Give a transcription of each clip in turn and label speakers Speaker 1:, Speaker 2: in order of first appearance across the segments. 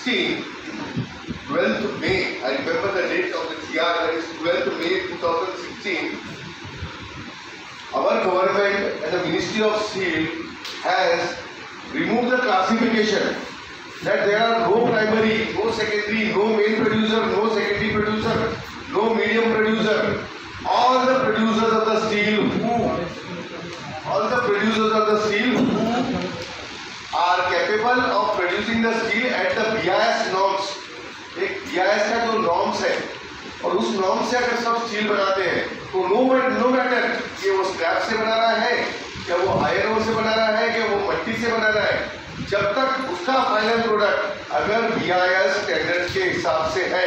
Speaker 1: 2016, 12th May, I remember the date of the GR, that is 12th May 2016, our government and the Ministry of Steel has removed the classification that there are no primary, no secondary, no main producer, no secondary producer, no medium producer. All the producers of the steel who are capable of producing the steel at the BIS norms. एक BIS का जो norms है और उस norms से अगर सब steel बनाते हैं तो no matter कि वो scrap से बना रहा है, क्या वो iron ore से बना रहा है, क्या वो मट्टी से बना रहा है, जब तक उसका फाइनल प्रोडक्ट अगर BIS स्टैंडर्ड के हिसाब से है,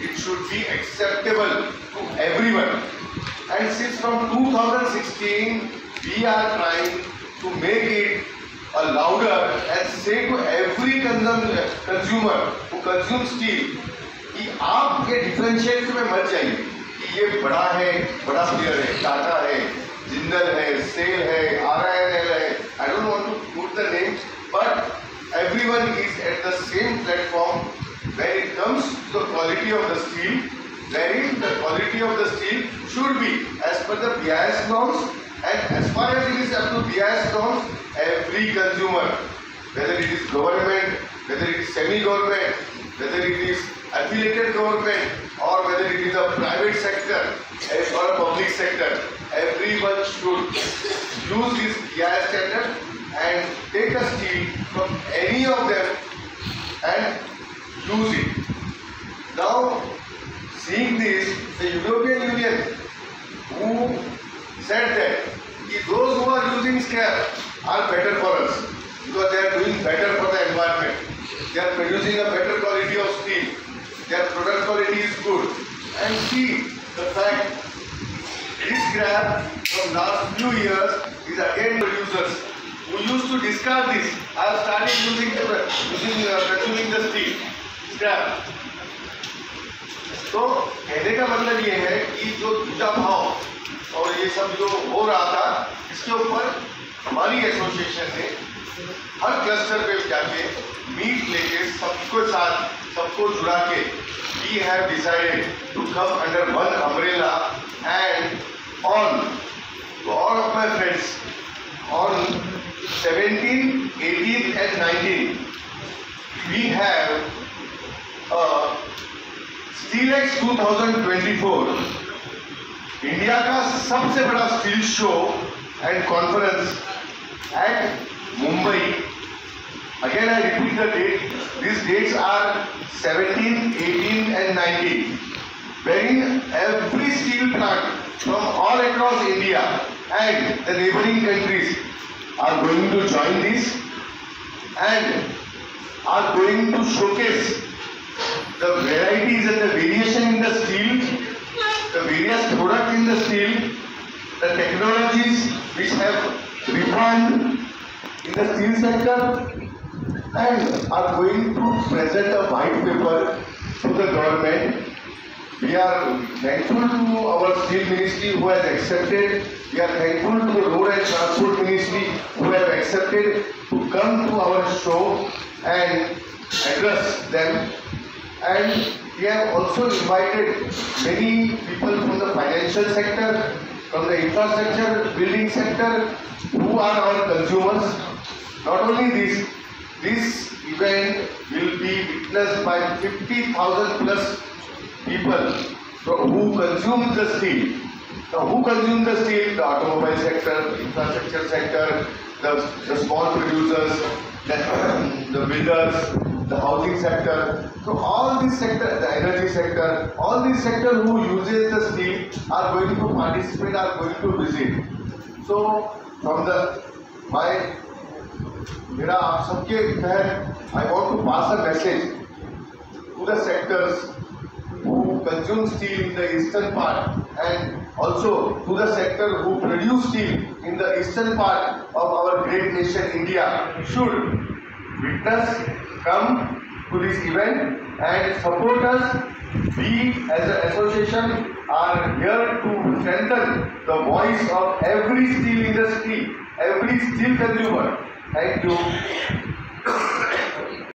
Speaker 1: it should be acceptable to everyone. And since from 2016 we are trying to make it a louder and say to every consumer who consumes steel कि आप ये डिफरेंशिएट में मत जाइए कि ये बड़ा है, बड़ा प्लेयर है, टाटा है, जिंदल है, सेल है, RINL है. I don't want to put the names, but everyone is at the same platform when it comes to the quality of the steel, wherein the quality of the steel should be as per the BIS norms, and as far as it is up to BIS norms, every consumer, whether it is government, whether it is semi-government, whether it is affiliated government, or whether it is a private sector or a public sector, everyone should use this BIS standard and take a steel from any of them and use it. Now, seeing this, the European Union, who said that those who are using scrap are better for us because they are doing better for the environment. They are producing a better quality of steel. Their product quality is good. And see the fact, this scrap from last few years is again producers who used to discard this have started consuming the steel scrap. तो कहने का मतलब ये है कि जो दूसरा भाव और ये सब जो हो रहा था, इसके ऊपर हमारी एसोसिएशन ने हर क्लस्टर पे जाके मीट लेके सबको साथ सबको जुड़ा के we have decided to come under one umbrella and on to all of my friends on 17, 18 and 19 we have Steelex 2024 India का सबसे बड़ा steel show and conference at Mumbai. Again I repeat the date. These dates are 17, 18 and 19, wherein every steel plant from all across India and the neighboring countries are going to join this and are going to showcase the varieties and the variation in the steel, the various products in the steel, the technologies which have reformed in the steel sector, and are going to present a white paper to the government. We are thankful to our steel ministry who has accepted. We are thankful to the road and transport ministry who have accepted to come to our show and address them. And we have also invited many people from the financial sector, from the infrastructure building sector, who are our consumers. Not only this event will be witnessed by 50,000 plus people who consume the steel. Now, who consume the steel? The automobile sector, the infrastructure sector, the small producers, the builders, the housing sector. So all these sectors, the energy sector, all these sectors who uses the steel are going to participate, are going to visit. So from मेरा आप सबके तहत I want to pass a message to the sectors who consume steel in the eastern part and also to the sector who produce steel in the eastern part of our great nation India should witness, come to this event and support us. We as an association are here to strengthen the voice of every steel industry, every steel consumer. Thank you.